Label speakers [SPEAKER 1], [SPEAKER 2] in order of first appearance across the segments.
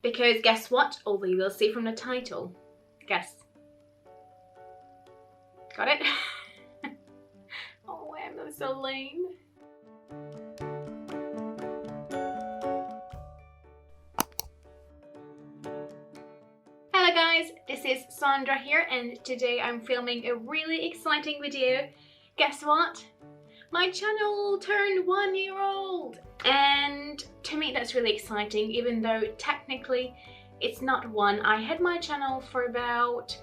[SPEAKER 1] Because guess what? Although you will see from the title. Guess. Got it? Oh, I'm so lame. Hello guys, this is Sandra here, and today I'm filming a really exciting video. Guess what? My channel turned 1 year old, and to me that's really exciting, even though technically it's not one. I had my channel for about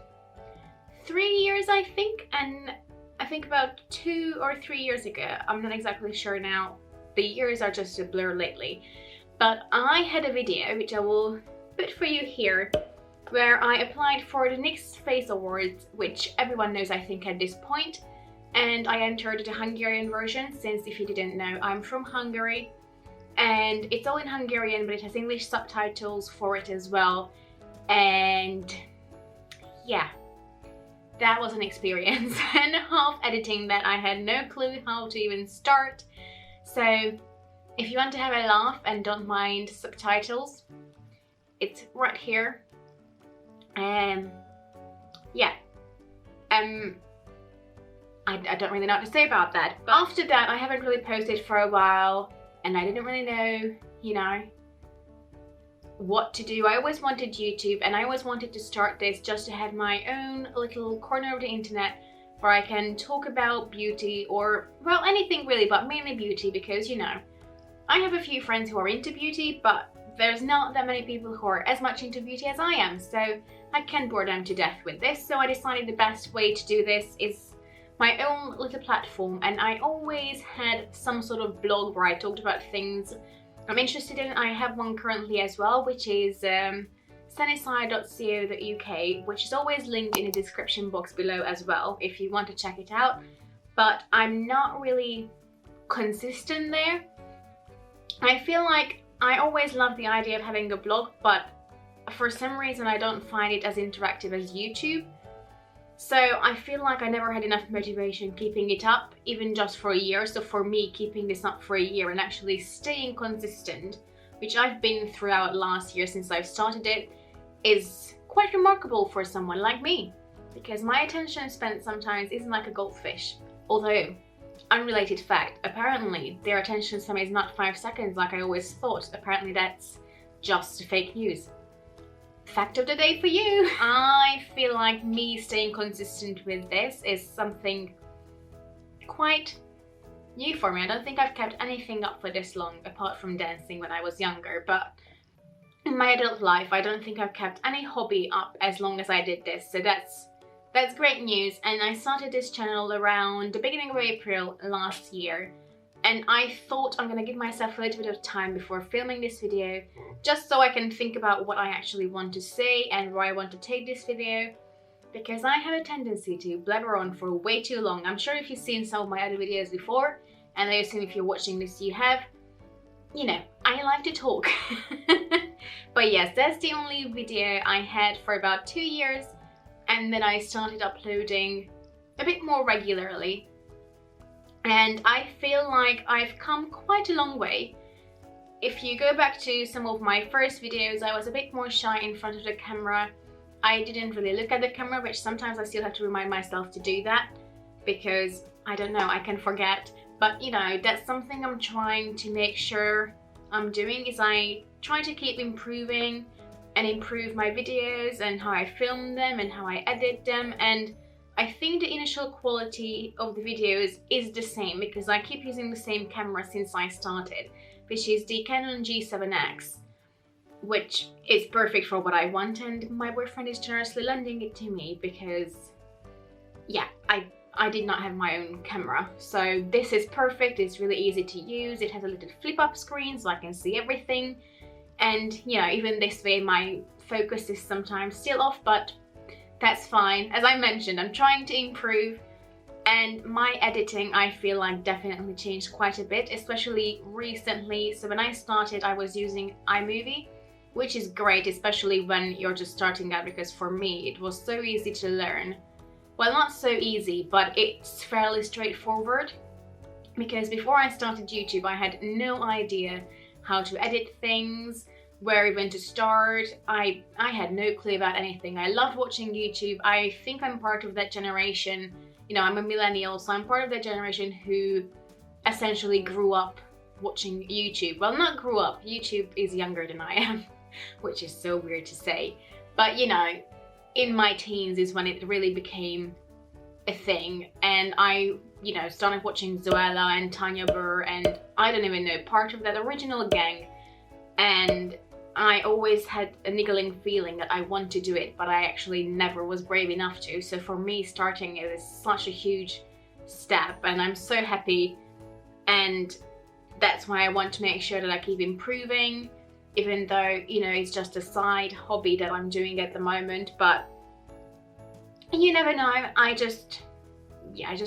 [SPEAKER 1] 3 years, I think, and I think about 2 or 3 years ago, I'm not exactly sure now, the years are just a blur lately, but I had a video which I will put for you here, where I applied for the NYX Face Awards, which everyone knows I think at this point, and I entered the Hungarian version, since if you didn't know, I'm from Hungary, and it's all in Hungarian, but it has English subtitles for it as well, and yeah, that was an experience and a half editing that I had no clue how to even start. So if you want to have a laugh and don't mind subtitles, it's right here. Yeah, I don't really know what to say about that. But after that, I haven't really posted for a while, and I didn't really know, you know, what to do. I always wanted YouTube, and I always wanted to start this just to have my own little corner of the internet where I can talk about beauty, or, well, anything really, but mainly beauty, because, you know, I have a few friends who are into beauty, but there's not that many people who are as much into beauty as I am, so I can't bore them to death with this. So I decided the best way to do this is my own little platform, and I always had some sort of blog where I talked about things I'm interested in. I have one currently as well, which is chatty.co.uk, which is always linked in the description box below as well if you want to check it out, but I'm not really consistent there. I feel like I always love the idea of having a blog, but for some reason I don't find it as interactive as YouTube. So I feel like I never had enough motivation keeping it up, even just for a year. So for me, keeping this up for a year and actually staying consistent, which I've been throughout last year since I've started it, is quite remarkable for someone like me, because my attention span sometimes isn't like a goldfish. Although, unrelated fact, apparently their attention span is not 5 seconds like I always thought. Apparently that's just fake news. Fact of the day for you. I feel like me staying consistent with this is something quite new for me. I don't think I've kept anything up for this long apart from dancing when I was younger, but in my adult life I don't think I've kept any hobby up as long as I did this, so that's great news. And I started this channel around the beginning of April last year, and I thought I'm gonna give myself a little bit of time before filming this video, just so I can think about what I actually want to say and where I want to take this video, because I have a tendency to blabber on for way too long. I'm sure if you've seen some of my other videos before, and I assume if you're watching this you have, you know, I like to talk. But yes, that's the only video I had for about 2 years, and then I started uploading a bit more regularly. And I feel like I've come quite a long way. If you go back to some of my first videos, I was a bit more shy in front of the camera. I didn't really look at the camera, which sometimes I still have to remind myself to do that, because I don't know, I can forget. But you know, that's something I'm trying to make sure I'm doing, is I try to keep improving and improve my videos and how I film them and how I edit them. And I think the initial quality of the videos is the same, because I keep using the same camera since I started, which is the Canon G7X, which is perfect for what I want, and my boyfriend is generously lending it to me because, yeah, I did not have my own camera. So this is perfect, it's really easy to use, it has a little flip-up screen so I can see everything, and you know, even this way my focus is sometimes still off, but that's fine. As I mentioned, I'm trying to improve, and my editing I feel like definitely changed quite a bit, especially recently. So when I started I was using iMovie, which is great, especially when you're just starting out, because for me it was so easy to learn. Well, not so easy, but it's fairly straightforward, because before I started YouTube I had no idea how to edit things, where even to start. I had no clue about anything. I loved watching YouTube. I think I'm part of that generation. You know, I'm a millennial, so I'm part of that generation who essentially grew up watching YouTube. Well, not grew up. YouTube is younger than I am, which is so weird to say. But you know, in my teens is when it really became a thing, and I, you know, started watching Zoella and Tanya Burr, and I don't even know, part of that original gang. And I always had a niggling feeling that I want to do it, but I actually never was brave enough to. So for me, starting it is such a huge step, and I'm so happy. And that's why I want to make sure that I keep improving, even though, you know, it's just a side hobby that I'm doing at the moment. But you never know. I just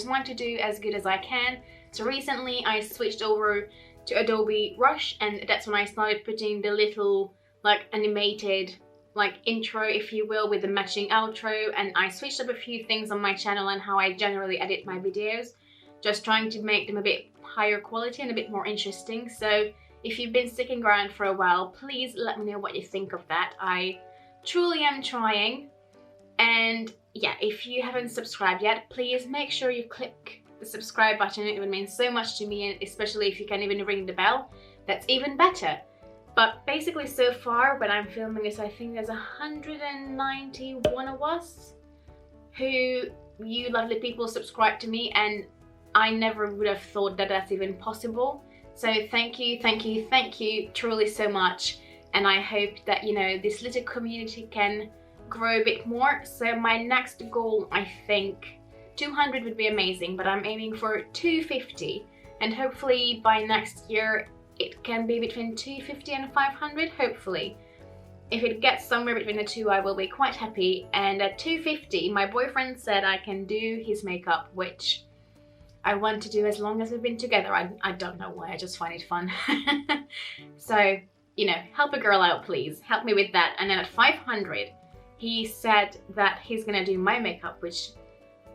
[SPEAKER 1] want to do as good as I can. So recently I switched over to Adobe Rush, and that's when I started putting the little like animated like intro, if you will, with the matching outro. And I switched up a few things on my channel and how I generally edit my videos, just trying to make them a bit higher quality and a bit more interesting. So if you've been sticking around for a while, please let me know what you think of that. I truly am trying. And yeah, if you haven't subscribed yet, please make sure you click the subscribe button. It would mean so much to me, and especially if you can even ring the bell, that's even better. But basically so far when I'm filming this, I think there's 191 of us who, you lovely people, subscribe to me, and I never would have thought that that's even possible. So thank you, thank you, thank you truly so much. And I hope that, you know, this little community can grow a bit more. So my next goal, I think 200 would be amazing, but I'm aiming for 250, and hopefully by next year it can be between 250 and 500, hopefully. If it gets somewhere between the two, I will be quite happy. And at 250, my boyfriend said I can do his makeup, which I want to do as long as we've been together. I don't know why, I just find it fun. So, you know, help a girl out, please. Help me with that. And then at 500, he said that he's gonna do my makeup, which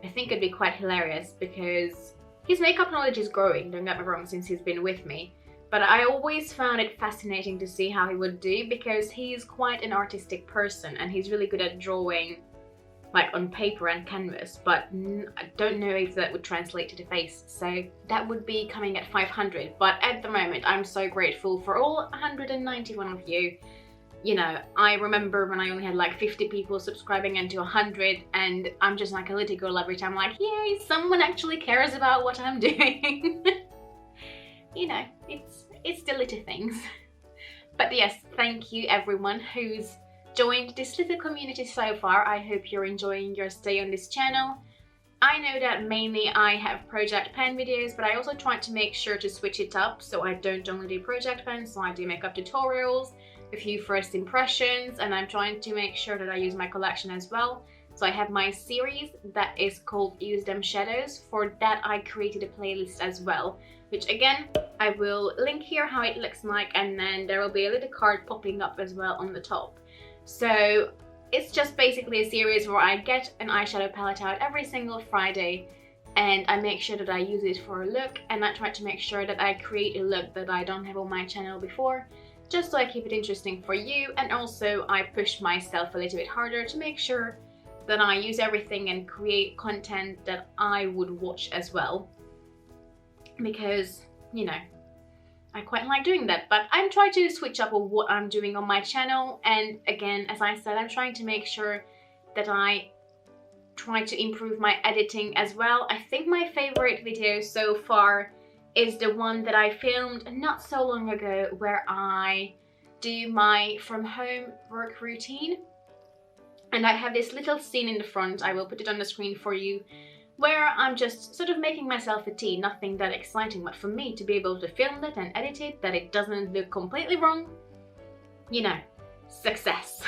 [SPEAKER 1] I think would be quite hilarious because his makeup knowledge is growing, don't get me wrong, since he's been with me. But I always found it fascinating to see how he would do, because he's quite an artistic person and he's really good at drawing like on paper and canvas, but I don't know if that would translate to the face. So that would be coming at 500. But at the moment, I'm so grateful for all 191 of you. You know, I remember when I only had like 50 people subscribing and to 100, and I'm just like a little girl every time, like, yay, someone actually cares about what I'm doing. You know, it's the little things. But yes, thank you everyone who's joined this little community so far. I hope you're enjoying your stay on this channel. I know that mainly I have project pen videos, but I also try to make sure to switch it up, so I don't only do project pens, so I do makeup tutorials, a few first impressions, and I'm trying to make sure that I use my collection as well. So I have my series that is called Use Them Shadows. For that I created a playlist as well, which again I will link here how it looks like, and then there will be a little card popping up as well on the top. So it's just basically a series where I get an eyeshadow palette out every single Friday, and I make sure that I use it for a look, and I try to make sure that I create a look that I don't have on my channel before, just so I keep it interesting for you. And also I push myself a little bit harder to make sure that I use everything and create content that I would watch as well, because, you know, I quite like doing that. But I'm trying to switch up on what I'm doing on my channel, and again, as I said, I'm trying to make sure that I try to improve my editing as well. I think my favorite video so far is the one that I filmed not so long ago, where I do my from home work routine, and I have this little scene in the front, I will put it on the screen for you, where I'm just sort of making myself a tea, nothing that exciting, but for me to be able to film it and edit it, that it doesn't look completely wrong, you know, success.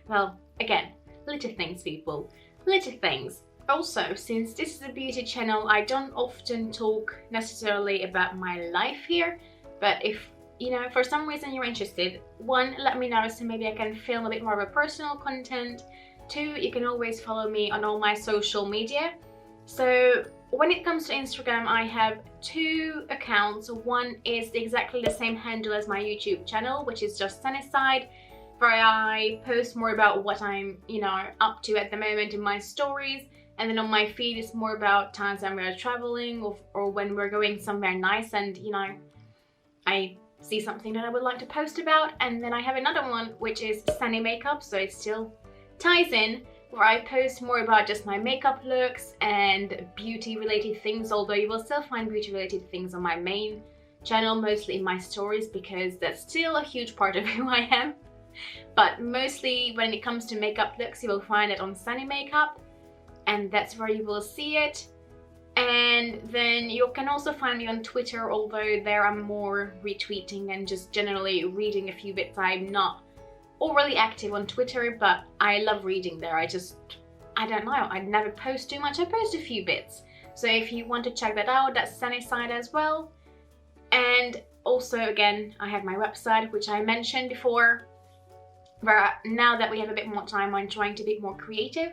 [SPEAKER 1] Well, again, little things, people, little things. Also, since this is a beauty channel, I don't often talk necessarily about my life here, but if, you know, for some reason you're interested, one, let me know so maybe I can film a bit more of a personal content. Two, you can always follow me on all my social media. So when it comes to Instagram, I have 2 accounts. One is exactly the same handle as my YouTube channel, which is just Szannyside, where I post more about what I'm, up to at the moment in my stories. And then on my feed, it's more about times when we're traveling or when we're going somewhere nice and, I see something that I would like to post about. And then I have another one, which is Sunny Makeup, so it still ties in, where I post more about just my makeup looks and beauty related things, although you will still find beauty related things on my main channel, mostly in my stories, because that's still a huge part of who I am. But mostly when it comes to makeup looks, you will find it on Sunny Makeup, and that's where you will see it. And then you can also find me on Twitter, although there I'm more retweeting and just generally reading a few bits. I'm not overly active on Twitter, but I love reading there. I don't know, I never post too much. I post a few bits. So if you want to check that out, that's Szannyside as well. And also, again, I have my website, which I mentioned before, where now that we have a bit more time, I'm trying to be more creative.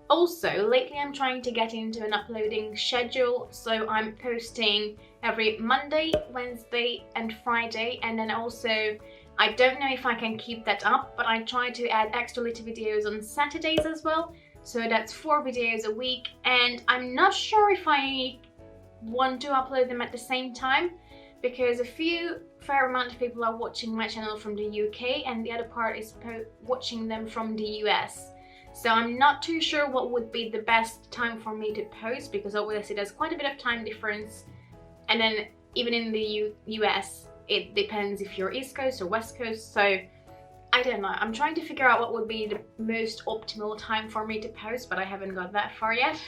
[SPEAKER 1] Also, lately I'm trying to get into an uploading schedule, so I'm posting every Monday, Wednesday and Friday, and then also, I don't know if I can keep that up, but I try to add extra little videos on Saturdays as well, so that's 4 videos a week, and I'm not sure if I want to upload them at the same time, because fair amount of people are watching my channel from the UK, and the other part is watching them from the US. So I'm not too sure what would be the best time for me to post, because obviously there's quite a bit of time difference, and then even in the US it depends if you're East Coast or West Coast, so I don't know. I'm trying to figure out what would be the most optimal time for me to post, but I haven't got that far yet.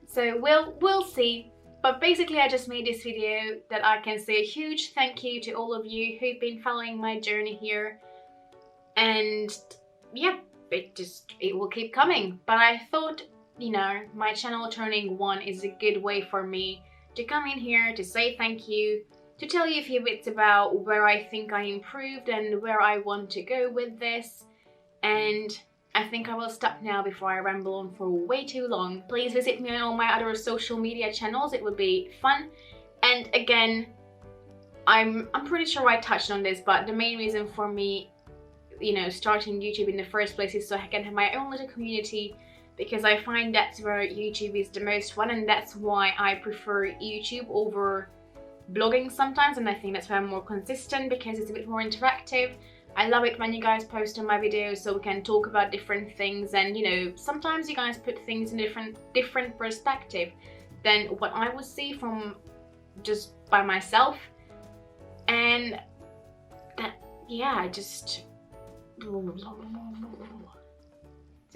[SPEAKER 1] So we'll see. But basically I just made this video that I can say a huge thank you to all of you who've been following my journey here, and yeah, it will keep coming. But I thought, my channel turning 1 is a good way for me to come in here to say thank you, to tell you a few bits about where I think I improved and where I want to go with this. And I think I will stop now before I ramble on for way too long. Please visit me on all my other social media channels, it would be fun. And again, I'm pretty sure I touched on this, but the main reason for me starting YouTube in the first place is so I can have my own little community, because I find that's where YouTube is the most fun, and that's why I prefer YouTube over blogging sometimes, and I think that's why I'm more consistent, because it's a bit more interactive. I love it when you guys post on my videos so we can talk about different things, and sometimes you guys put things in different perspective than what I would see from just by myself. And that, yeah,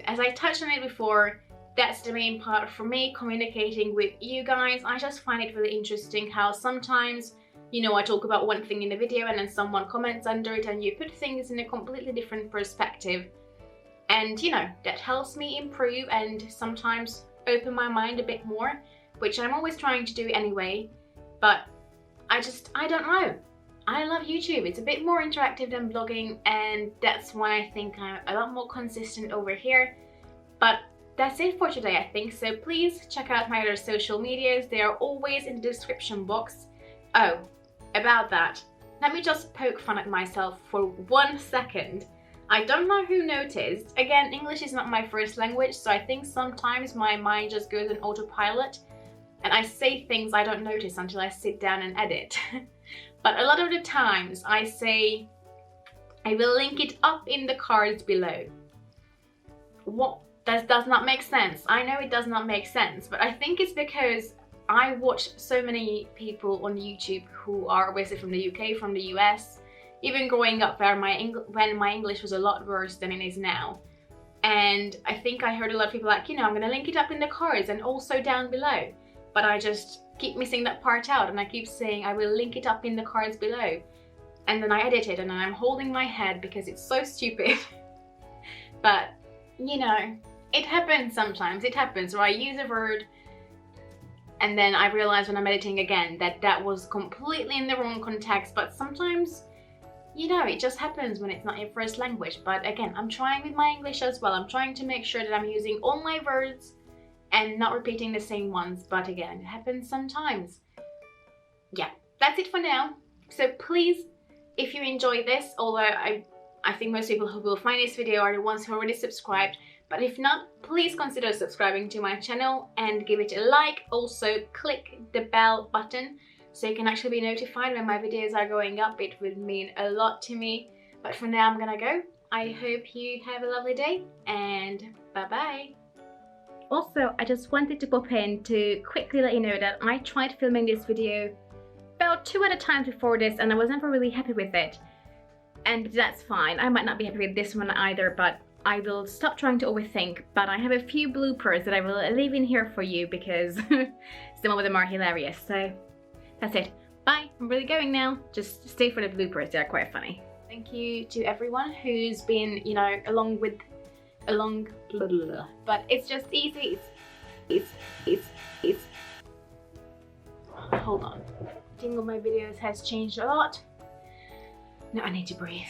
[SPEAKER 1] as I touched on it before, that's the main part for me, communicating with you guys. I just find it really interesting how sometimes, I talk about one thing in the video and then someone comments under it and you put things in a completely different perspective. And that helps me improve and sometimes open my mind a bit more, which I'm always trying to do anyway. But I don't know. I love YouTube. It's a bit more interactive than blogging, and that's why I think I'm a lot more consistent over here. But that's it for today, I think. So please check out my other social medias. They are always in the description box. Oh, about that, let me just poke fun at myself for 1 second. I don't know who noticed. Again, English is not my first language, so I think sometimes my mind just goes on autopilot and I say things I don't notice until I sit down and edit. But a lot of the times I say, I will link it up in the cards below. What? That does not make sense. I know it does not make sense, but I think it's because I watch so many people on YouTube who are obviously from the UK, from the US, even growing up when my English was a lot worse than it is now. And I think I heard a lot of people like, I'm gonna link it up in the cards and also down below. But I just keep missing that part out and I keep saying I will link it up in the cards below. And then I edit it and then I'm holding my head because it's so stupid. But, it happens sometimes. It happens where I use a word and then I realize when I'm editing again that was completely in the wrong context. But sometimes, it just happens when it's not your first language. But again, I'm trying with my English as well. I'm trying to make sure that I'm using all my words and not repeating the same ones, but again, it happens sometimes. Yeah, that's it for now. So please, if you enjoy this, although I think most people who will find this video are the ones who are already subscribed, but if not, please consider subscribing to my channel and give it a like. Also, click the bell button so you can actually be notified when my videos are going up. It would mean a lot to me. But for now, I'm gonna go. I hope you have a lovely day, and bye-bye. Also, I just wanted to pop in to quickly let you know that I tried filming this video about 2 other times before this, and I was never really happy with it. And that's fine. I might not be happy with this one either, but I will stop trying to overthink. But I have a few bloopers that I will leave in here for you because some of them are hilarious. So that's it. Bye. I'm really going now. Just stay for the bloopers. They're quite funny. Thank you to everyone who's been, you know, along blah, blah, blah. But it's just easy. It's hold on. I think all my videos has changed a lot. Now I need to breathe.